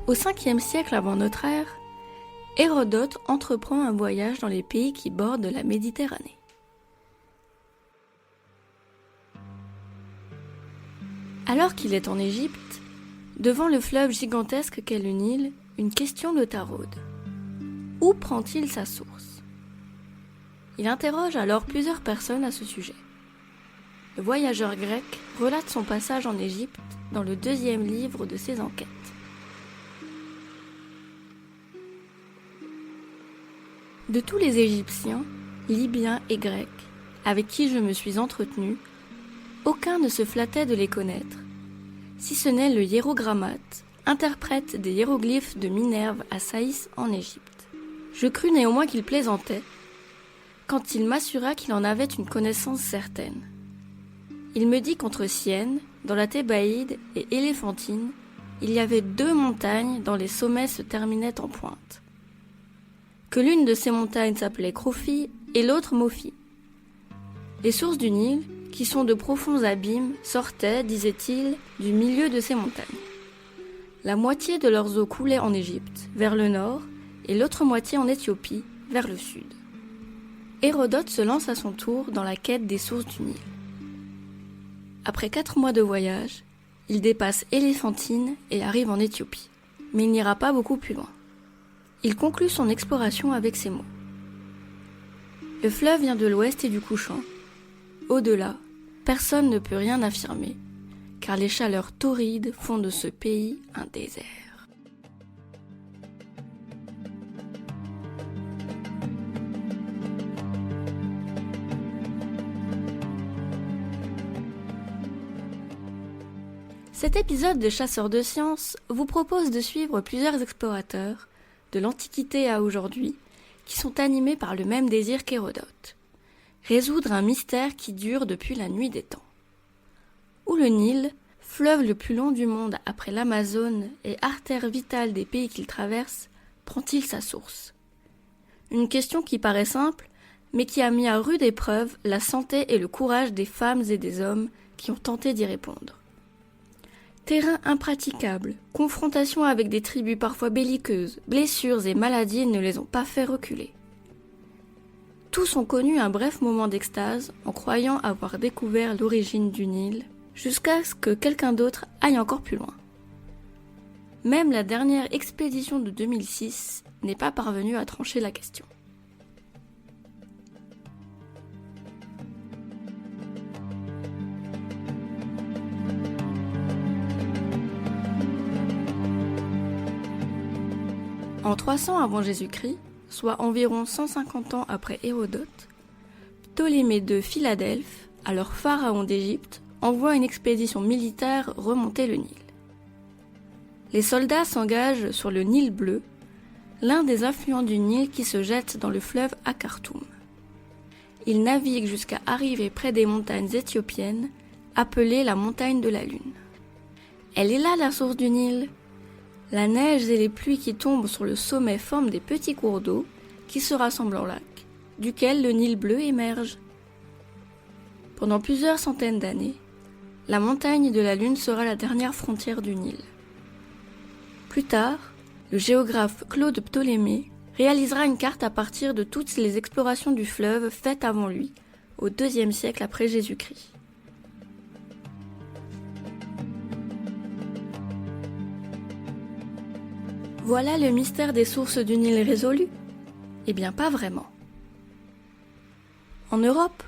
Au 5e siècle avant notre ère, Hérodote entreprend un voyage dans les pays qui bordent la Méditerranée. Alors qu'il est en Égypte, devant le fleuve gigantesque qu'est le Nil, une question le taraude. Où prend-il sa source ? Il interroge alors plusieurs personnes à ce sujet. Le voyageur grec relate son passage en Égypte dans le 2e livre de ses enquêtes. De tous les Égyptiens, Libyens et Grecs, avec qui je me suis entretenu, aucun ne se flattait de les connaître, si ce n'est le hiérogrammate, interprète des hiéroglyphes de Minerve à Saïs en Égypte. Je crus néanmoins qu'il plaisantait, quand il m'assura qu'il en avait une connaissance certaine. Il me dit qu'entre Syène, dans la Thébaïde, et Éléphantine, il y avait 2 montagnes dont les sommets se terminaient en pointe. Que l'une de ces montagnes s'appelait Crophi et l'autre Mophi. Les sources du Nil, qui sont de profonds abîmes, sortaient, disait-il, du milieu de ces montagnes. La moitié de leurs eaux coulait en Égypte, vers le nord, et l'autre moitié en Éthiopie, vers le sud. Hérodote se lance à son tour dans la quête des sources du Nil. Après 4 mois de voyage, il dépasse Éléphantine et arrive en Éthiopie, mais il n'ira pas beaucoup plus loin. Il conclut son exploration avec ces mots. Le fleuve vient de l'ouest et du couchant. Au-delà, personne ne peut rien affirmer, car les chaleurs torrides font de ce pays un désert. Cet épisode de Chasseurs de sciences vous propose de suivre plusieurs explorateurs, de l'Antiquité à aujourd'hui, qui sont animés par le même désir qu'Hérodote. Résoudre un mystère qui dure depuis la nuit des temps. Où le Nil, fleuve le plus long du monde après l'Amazone et artère vitale des pays qu'il traverse, prend-il sa source ? Une question qui paraît simple, mais qui a mis à rude épreuve la santé et le courage des femmes et des hommes qui ont tenté d'y répondre. Terrain impraticable, confrontation avec des tribus parfois belliqueuses, blessures et maladies ne les ont pas fait reculer. Tous ont connu un bref moment d'extase en croyant avoir découvert l'origine du Nil, jusqu'à ce que quelqu'un d'autre aille encore plus loin. Même la dernière expédition de 2006 n'est pas parvenue à trancher la question. En 300 avant Jésus-Christ, soit environ 150 ans après Hérodote, Ptolémée II Philadelphe, alors pharaon d'Égypte, envoie une expédition militaire remonter le Nil. Les soldats s'engagent sur le Nil bleu, l'un des affluents du Nil qui se jette dans le fleuve à Khartoum. Ils naviguent jusqu'à arriver près des montagnes éthiopiennes, appelées la montagne de la Lune. Elle est là la source du Nil. La neige et les pluies qui tombent sur le sommet forment des petits cours d'eau qui se rassemblent en lac, duquel le Nil bleu émerge. Pendant plusieurs centaines d'années, la montagne de la Lune sera la dernière frontière du Nil. Plus tard, le géographe Claude Ptolémée réalisera une carte à partir de toutes les explorations du fleuve faites avant lui, au IIe siècle après Jésus-Christ. Voilà le mystère des sources du Nil résolu ? Eh bien, pas vraiment. En Europe,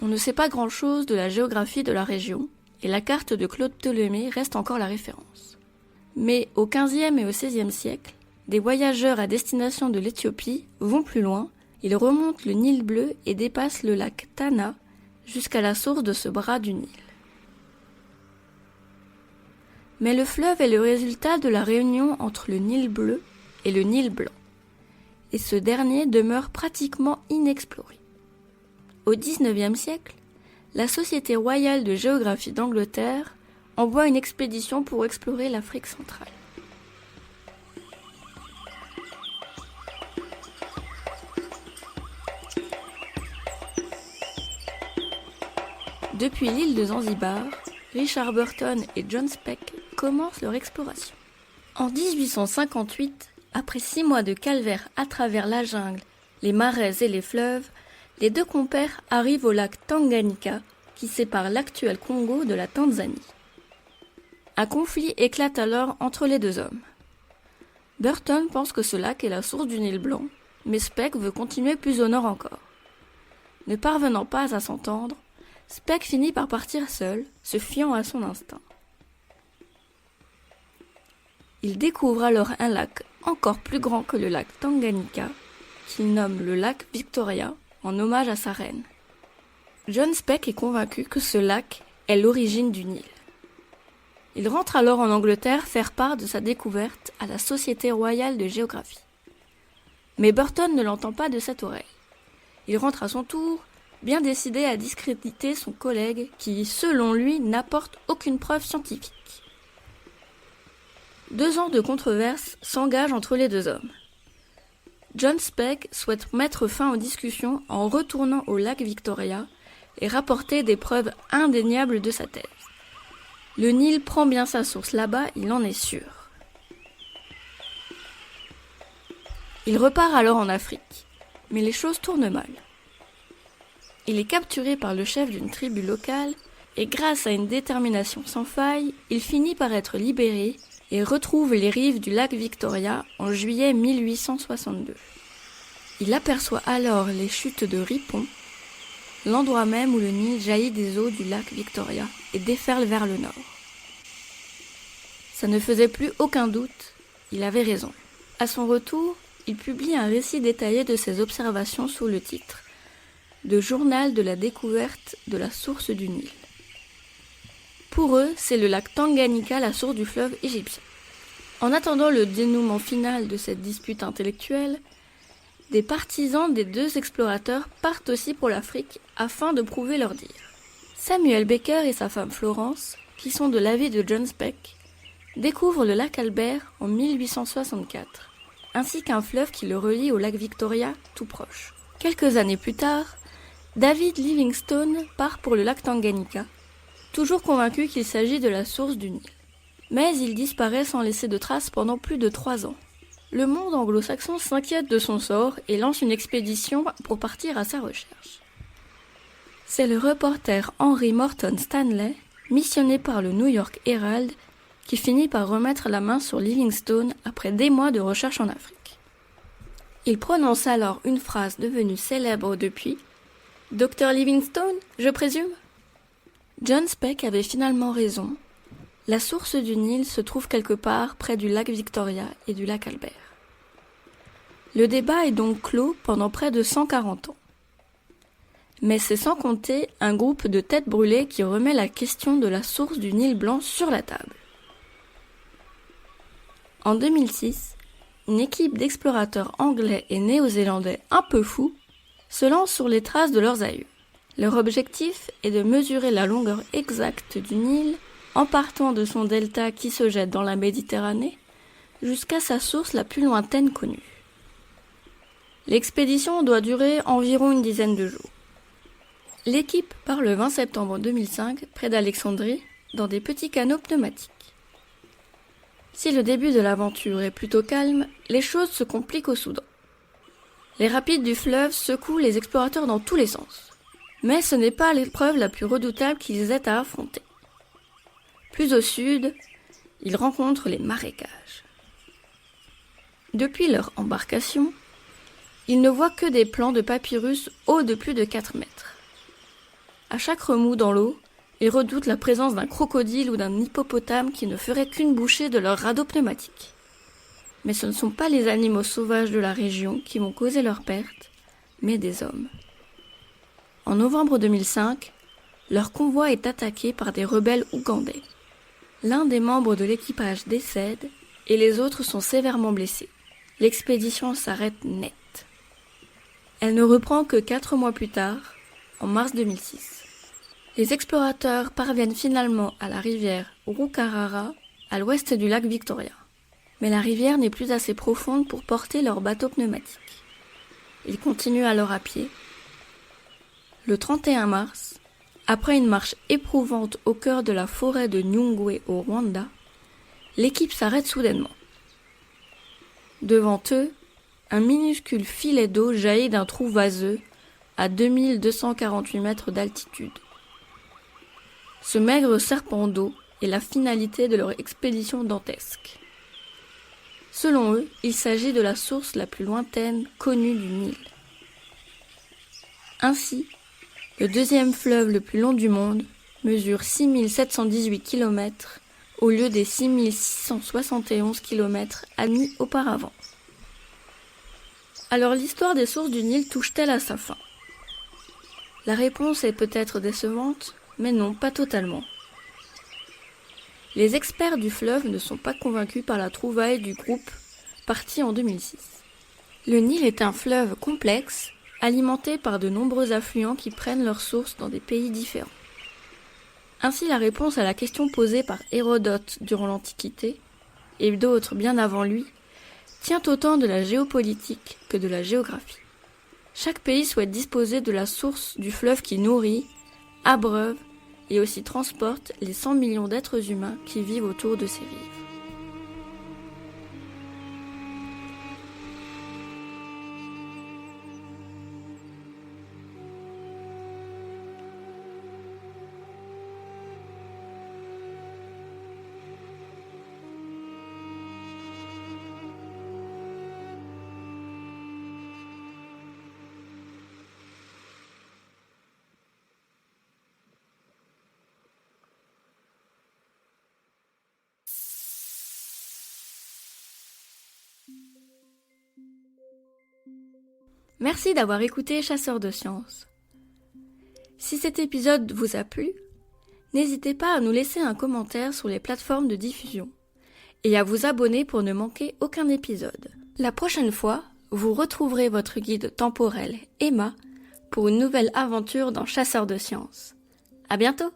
on ne sait pas grand-chose de la géographie de la région, et la carte de Claude Ptolémée reste encore la référence. Mais au XVe et au XVIe siècle, des voyageurs à destination de l'Éthiopie vont plus loin, ils remontent le Nil bleu et dépassent le lac Tana jusqu'à la source de ce bras du Nil. Mais le fleuve est le résultat de la réunion entre le Nil bleu et le Nil blanc, et ce dernier demeure pratiquement inexploré. Au XIXe siècle, la Société royale de géographie d'Angleterre envoie une expédition pour explorer l'Afrique centrale. Depuis l'île de Zanzibar, Richard Burton et John Speke commencent leur exploration. En 1858, après 6 mois de calvaire à travers la jungle, les marais et les fleuves, les deux compères arrivent au lac Tanganyika, qui sépare l'actuel Congo de la Tanzanie. Un conflit éclate alors entre les deux hommes. Burton pense que ce lac est la source du Nil blanc, mais Speke veut continuer plus au nord encore. Ne parvenant pas à s'entendre, Speke finit par partir seul, se fiant à son instinct. Il découvre alors un lac encore plus grand que le lac Tanganyika, qu'il nomme le lac Victoria, en hommage à sa reine. John Speke est convaincu que ce lac est l'origine du Nil. Il rentre alors en Angleterre faire part de sa découverte à la Société royale de géographie. Mais Burton ne l'entend pas de cette oreille. Il rentre à son tour, bien décidé à discréditer son collègue qui, selon lui, n'apporte aucune preuve scientifique. 2 ans de controverse s'engagent entre les deux hommes. John Speke souhaite mettre fin aux discussions en retournant au lac Victoria et rapporter des preuves indéniables de sa thèse. Le Nil prend bien sa source là-bas, il en est sûr. Il repart alors en Afrique, mais les choses tournent mal. Il est capturé par le chef d'une tribu locale et grâce à une détermination sans faille, il finit par être libéré et retrouve les rives du lac Victoria en juillet 1862. Il aperçoit alors les chutes de Ripon, l'endroit même où le Nil jaillit des eaux du lac Victoria et déferle vers le nord. Ça ne faisait plus aucun doute, il avait raison. À son retour, il publie un récit détaillé de ses observations sous le titre de Journal de la découverte de la source du Nil. Pour eux, c'est le lac Tanganyika la source du fleuve égyptien. En attendant le dénouement final de cette dispute intellectuelle, des partisans des deux explorateurs partent aussi pour l'Afrique afin de prouver leur dire. Samuel Baker et sa femme Florence, qui sont de l'avis de John Speke, découvrent le lac Albert en 1864, ainsi qu'un fleuve qui le relie au lac Victoria tout proche. Quelques années plus tard, David Livingstone part pour le lac Tanganyika, toujours convaincu qu'il s'agit de la source du Nil. Mais il disparaît sans laisser de traces pendant plus de 3 ans. Le monde anglo-saxon s'inquiète de son sort et lance une expédition pour partir à sa recherche. C'est le reporter Henry Morton Stanley, missionné par le New York Herald, qui finit par remettre la main sur Livingstone après des mois de recherche en Afrique. Il prononce alors une phrase devenue célèbre depuis « Dr Livingstone, je présume ?» John Speke avait finalement raison. La source du Nil se trouve quelque part près du lac Victoria et du lac Albert. Le débat est donc clos pendant près de 140 ans. Mais c'est sans compter un groupe de têtes brûlées qui remet la question de la source du Nil blanc sur la table. En 2006, une équipe d'explorateurs anglais et néo-zélandais un peu fous se lance sur les traces de leurs aïeux. Leur objectif est de mesurer la longueur exacte du Nil en partant de son delta qui se jette dans la Méditerranée jusqu'à sa source la plus lointaine connue. L'expédition doit durer environ une dizaine de jours. L'équipe part le 20 septembre 2005 près d'Alexandrie dans des petits canots pneumatiques. Si le début de l'aventure est plutôt calme, les choses se compliquent au Soudan. Les rapides du fleuve secouent les explorateurs dans tous les sens. Mais ce n'est pas l'épreuve la plus redoutable qu'ils aient à affronter. Plus au sud, ils rencontrent les marécages. Depuis leur embarcation, ils ne voient que des plants de papyrus hauts de plus de 4 mètres. À chaque remous dans l'eau, ils redoutent la présence d'un crocodile ou d'un hippopotame qui ne ferait qu'une bouchée de leur radeau pneumatique. Mais ce ne sont pas les animaux sauvages de la région qui vont causer leur perte, mais des hommes. En novembre 2005, leur convoi est attaqué par des rebelles ougandais. L'un des membres de l'équipage décède et les autres sont sévèrement blessés. L'expédition s'arrête net. Elle ne reprend que 4 mois plus tard, en mars 2006. Les explorateurs parviennent finalement à la rivière Rukarara, à l'ouest du lac Victoria. Mais la rivière n'est plus assez profonde pour porter leur bateau pneumatique. Ils continuent alors à pied. Le 31 mars, après une marche éprouvante au cœur de la forêt de Nyungwe au Rwanda, l'équipe s'arrête soudainement. Devant eux, un minuscule filet d'eau jaillit d'un trou vaseux à 2248 mètres d'altitude. Ce maigre serpent d'eau est la finalité de leur expédition dantesque. Selon eux, il s'agit de la source la plus lointaine connue du Nil. Ainsi, le deuxième fleuve le plus long du monde mesure 6718 km au lieu des 6671 km admis auparavant. Alors l'histoire des sources du Nil touche-t-elle à sa fin? La réponse est peut-être décevante, mais non, pas totalement. Les experts du fleuve ne sont pas convaincus par la trouvaille du groupe parti en 2006. Le Nil est un fleuve complexe, alimenté par de nombreux affluents qui prennent leur source dans des pays différents. Ainsi, la réponse à la question posée par Hérodote durant l'Antiquité, et d'autres bien avant lui, tient autant de la géopolitique que de la géographie. Chaque pays souhaite disposer de la source du fleuve qui nourrit, abreuve et aussi transporte les 100 millions d'êtres humains qui vivent autour de ses rives. Merci d'avoir écouté Chasseurs de Sciences. Si cet épisode vous a plu, n'hésitez pas à nous laisser un commentaire sur les plateformes de diffusion et à vous abonner pour ne manquer aucun épisode. La prochaine fois, vous retrouverez votre guide temporel Emma pour une nouvelle aventure dans Chasseurs de Sciences. À bientôt!